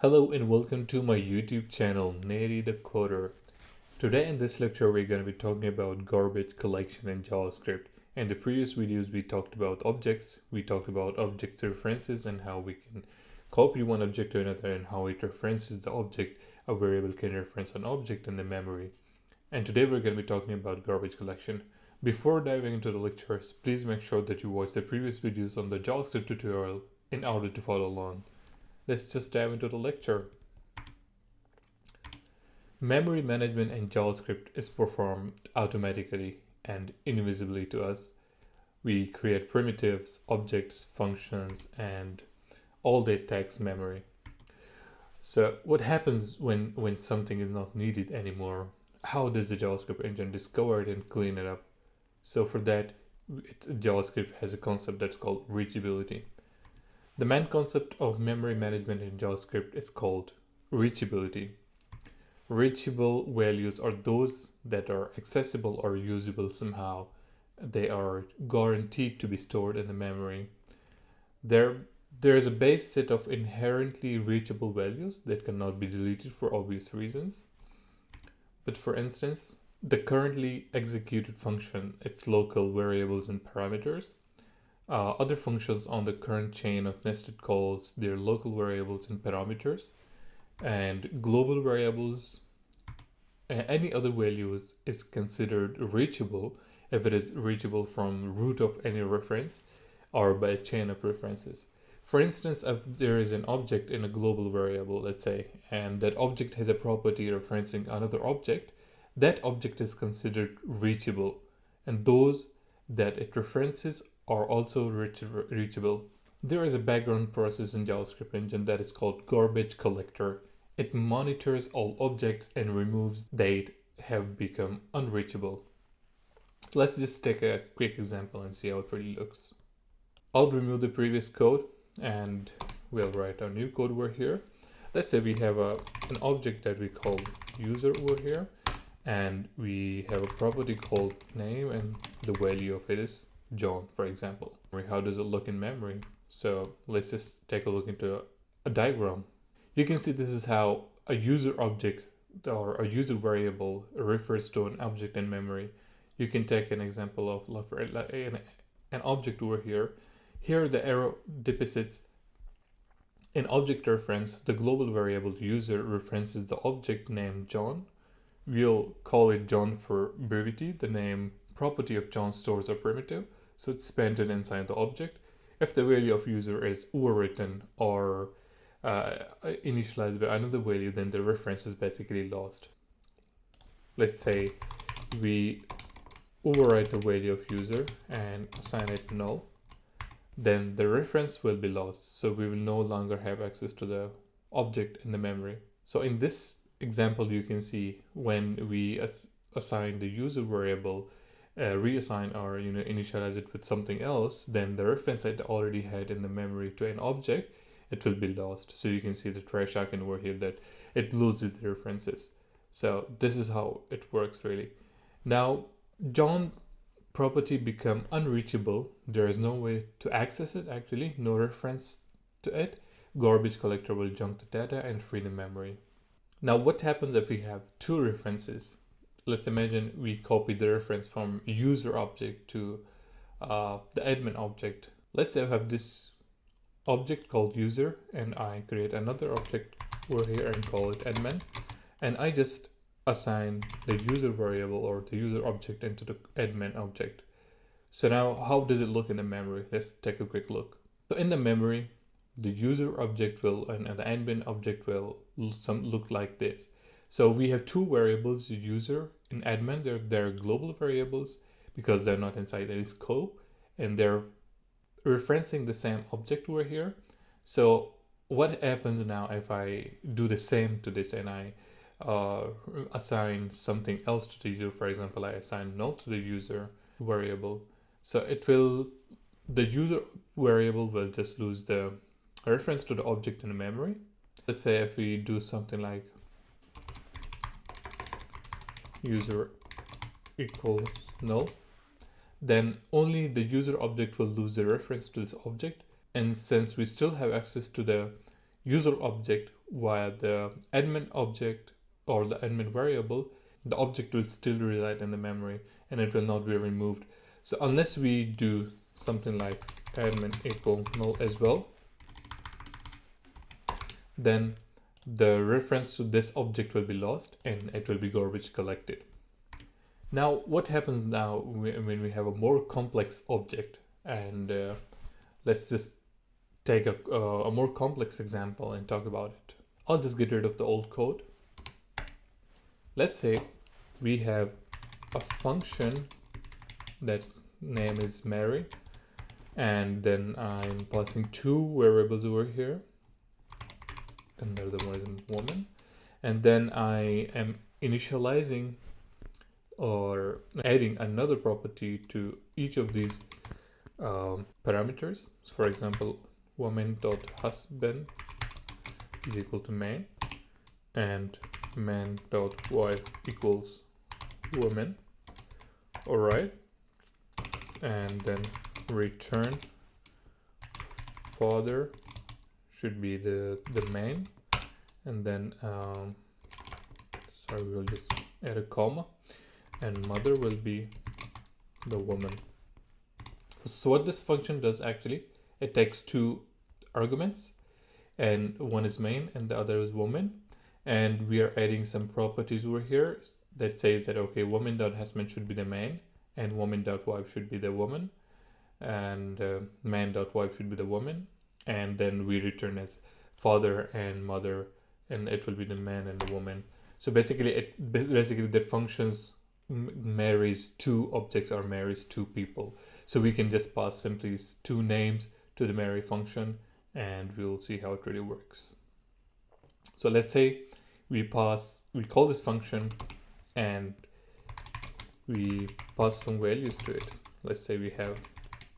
Hello and welcome to my YouTube channel, Neri the Coder. Today in this lecture we're going to be talking about garbage collection in JavaScript. In the previous videos we talked about objects, we talked about object references and how we can copy one object to another and how it references the object. A variable can reference an object in the memory. And today we're going to be talking about garbage collection. Before diving into the lectures, please make sure that you watch the previous videos on the JavaScript tutorial in order to follow along. Let's just dive into the lecture. Memory management in JavaScript is performed automatically and invisibly to us. We create primitives, objects, functions, and all that takes memory. So what happens when something is not needed anymore? How does the JavaScript engine discover it and clean it up? So for that, JavaScript has a concept that's called reachability. The main concept of memory management in JavaScript is called reachability. Reachable values are those that are accessible or usable somehow. They are guaranteed to be stored in the memory. There is a base set of inherently reachable values that cannot be deleted for obvious reasons. But for instance, the currently executed function, its local variables and parameters, other functions on the current chain of nested calls, their local variables and parameters, and global variables, and any other values is considered reachable if it is reachable from root of any reference or by a chain of references. For instance, if there is an object in a global variable, let's say, and that object has a property referencing another object, that object is considered reachable, and those that it references are also reachable. There is a background process in JavaScript engine that is called garbage collector. It monitors all objects and removes that have become unreachable. Let's just take a quick example and see how it really looks. I'll remove the previous code and we'll write our new code over here. Let's say we have an object that we call user over here, and we have a property called name, and the value of it is John, for example. How does it look in memory? So let's just take a look into a diagram. You can see this is how a user object or a user variable refers to an object in memory. You can take an example of an object over here. Here the arrow depicts an object reference. The global variable user references the object named John. We'll call it John for brevity. The name property of John stores a primitive, so it's spent inside the object. If the value of user is overwritten or initialized by another value, then the reference is basically lost. Let's say we overwrite the value of user and assign it null, then the reference will be lost, so we will no longer have access to the object in the memory. So in this example, you can see when we assign the user variable, reassign or initialize it with something else, then the reference that it already had in the memory to an object, it will be lost. So you can see the trash icon over here that it loses the references. So this is how it works really. Now John property become unreachable. There is no way to access it, actually no reference to it. Garbage collector will jump the data and free the memory. Now what happens if we have two references? Let's imagine we copy the reference from user object to the admin object. Let's say I have this object called user and I create another object over here and call it admin, and I just assign the user variable or the user object into the admin object. So now how does it look in the memory? Let's take a quick look. So in the memory, the user object will and the admin object will look like this. So we have two variables, user and admin. They're global variables because they're not inside any scope, and they're referencing the same object over here. So what happens now if I do the same to this and I assign something else to the user? For example, I assign null to the user variable. So the user variable will just lose the reference to the object in the memory. Let's say if we do something like user equals null, then only the user object will lose the reference to this object. And since we still have access to the user object, via the admin object or the admin variable, the object will still reside in the memory and it will not be removed. So unless we do something like admin equal null as well, then the reference to this object will be lost and it will be garbage collected. Now, what happens now when we have a more complex object? And let's just take a more complex example and talk about it. I'll just get rid of the old code. Let's say we have a function that's name is Mary, and then I'm passing two variables over here. Another one is woman, and then I am initializing or adding another property to each of these parameters. So for example, woman.husband is equal to man, and man.wife equals woman. All right, and then return father should be the main, and then sorry, we'll just add a comma, and mother will be the woman. So what this function does actually, it takes two arguments, and one is main and the other is woman, and we are adding some properties over here that says that okay, woman.husband should be the main and woman.wife should be the woman, and man.wife should be the woman, and then we return as father and mother, and it will be the man and the woman. So basically the functions marries two objects or marries two people. So we can just pass simply two names to the marry function, and we'll see how it really works. So let's say we call this function and we pass some values to it. Let's say we have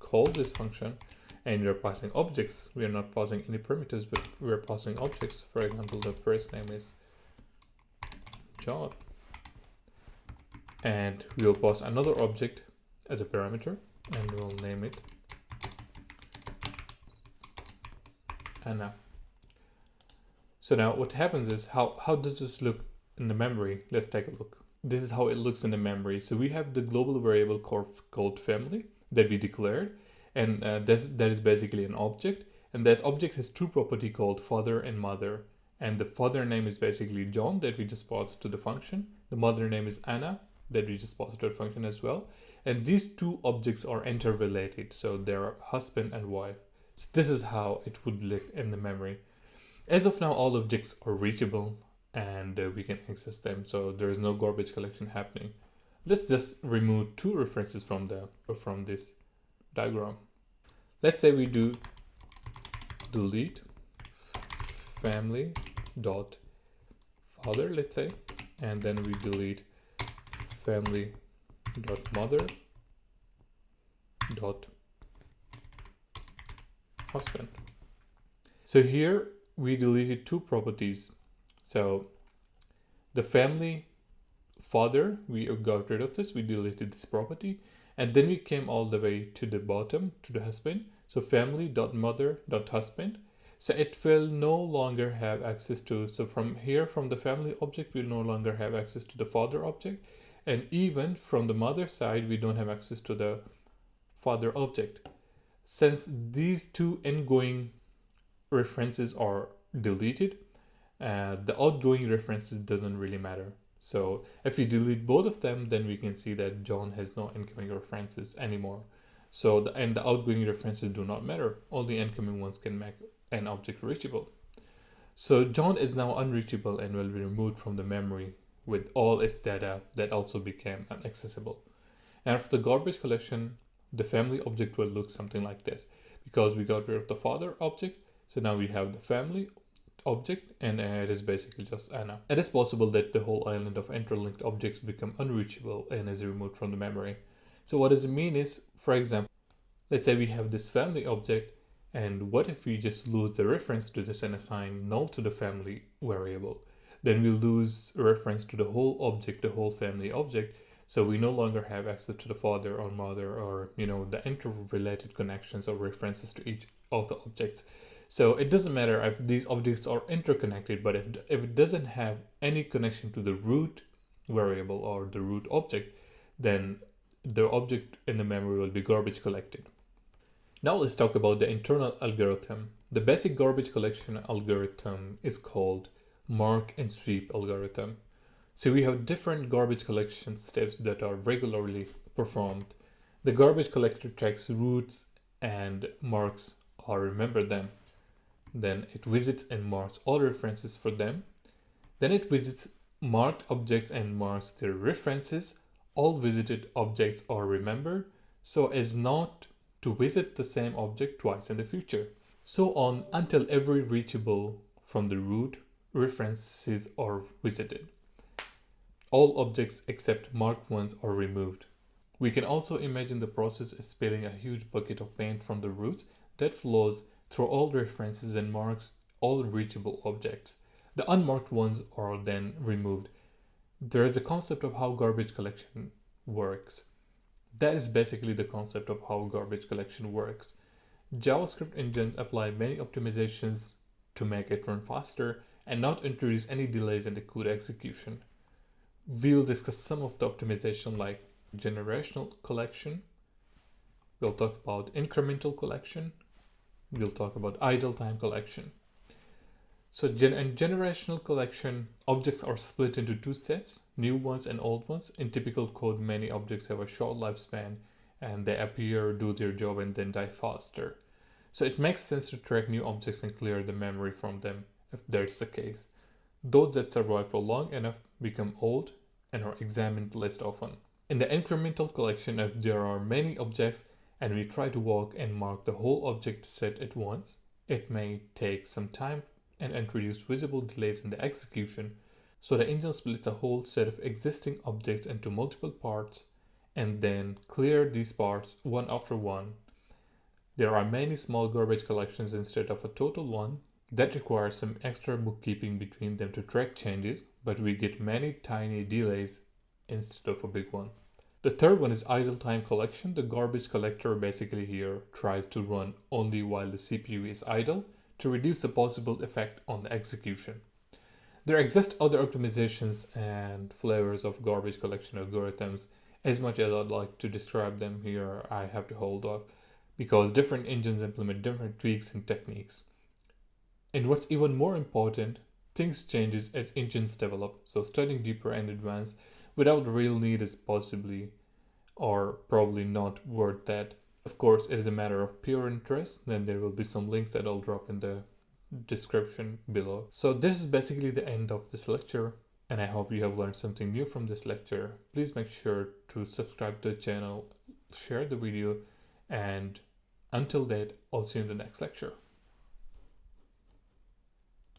called this function and we're passing objects. We are not passing any primitives, but we're passing objects. For example, the first name is John, and we'll pass another object as a parameter and we'll name it Anna. So now what happens is, how does this look in the memory? Let's take a look. This is how it looks in the memory. So we have the global variable called family that we declared, and that is basically an object, and that object has two property called father and mother, and the father name is basically John that we just passed to the function. The mother name is Anna that we just passed to the function as well, and these two objects are interrelated, so they're husband and wife. So this is how it would look in the memory. As of now, all objects are reachable and we can access them, so there is no garbage collection happening. Let's just remove two references from this diagram. Let's say we do delete family dot father, let's say, and then we delete family dot mother dot husband. So here we deleted two properties. So the family father, we got rid of this, we deleted this property, and then we came all the way to the bottom to the husband. So family.mother.husband. So it will no longer have access to, so from here, from the family object, we'll no longer have access to the father object, and even from the mother side, we don't have access to the father object. Since these two ingoing references are deleted, the outgoing references doesn't really matter. So if we delete both of them, then we can see that John has no incoming references anymore. So the outgoing references do not matter. All the incoming ones can make an object reachable. So John is now unreachable and will be removed from the memory with all its data that also became inaccessible. And after the garbage collection, the family object will look something like this, because we got rid of the father object. So now we have the family object, and it is basically just Anna. It is possible that the whole island of interlinked objects become unreachable and is removed from the memory. So what does it mean is, for example, let's say we have this family object, and what if we just lose the reference to this and assign null to the family variable? Then we lose reference to the whole object, the whole family object. So we no longer have access to the father or mother, or the interrelated connections or references to each of the objects. So it doesn't matter if these objects are interconnected, but if it doesn't have any connection to the root variable or the root object, then the object in the memory will be garbage collected. Now let's talk about the internal algorithm. The basic garbage collection algorithm is called mark and sweep algorithm. So we have different garbage collection steps that are regularly performed. The garbage collector tracks roots and marks or remember them. Then it visits and marks all references for them. Then it visits marked objects and marks their references. All visited objects are remembered so as not to visit the same object twice in the future. So on until every reachable from the root references are visited. All objects except marked ones are removed. We can also imagine the process as spilling a huge bucket of paint from the roots that flows through all references and marks all reachable objects. The unmarked ones are then removed. There is a concept of how garbage collection works. That is basically the concept of how garbage collection works. JavaScript engines apply many optimizations to make it run faster and not introduce any delays in the code execution. We'll discuss some of the optimization like generational collection. We'll talk about incremental collection. We'll talk about idle time collection. So in generational collection, objects are split into two sets, new ones and old ones. In typical code, many objects have a short lifespan and they appear, do their job, and then die faster. So it makes sense to track new objects and clear the memory from them if that's the case. Those that survive for long enough become old and are examined less often. In the incremental collection, if there are many objects and we try to walk and mark the whole object set at once, it may take some time and introduce visible delays in the execution. So the engine splits the whole set of existing objects into multiple parts and then clear these parts one after one. There are many small garbage collections instead of a total one that requires some extra bookkeeping between them to track changes, but we get many tiny delays instead of a big one. The third one is idle time collection. The garbage collector basically here tries to run only while the CPU is idle to reduce the possible effect on the execution. There exist other optimizations and flavors of garbage collection algorithms. As much as I'd like to describe them here, I have to hold off because different engines implement different tweaks and techniques. And what's even more important, things changes as engines develop, so studying deeper and advanced without real need is possibly or probably not worth that. Of course, it is a matter of pure interest, then there will be some links that I'll drop in the description below. So this is basically the end of this lecture, and I hope you have learned something new from this lecture. Please make sure to subscribe to the channel, share the video, and until that, I'll see you in the next lecture.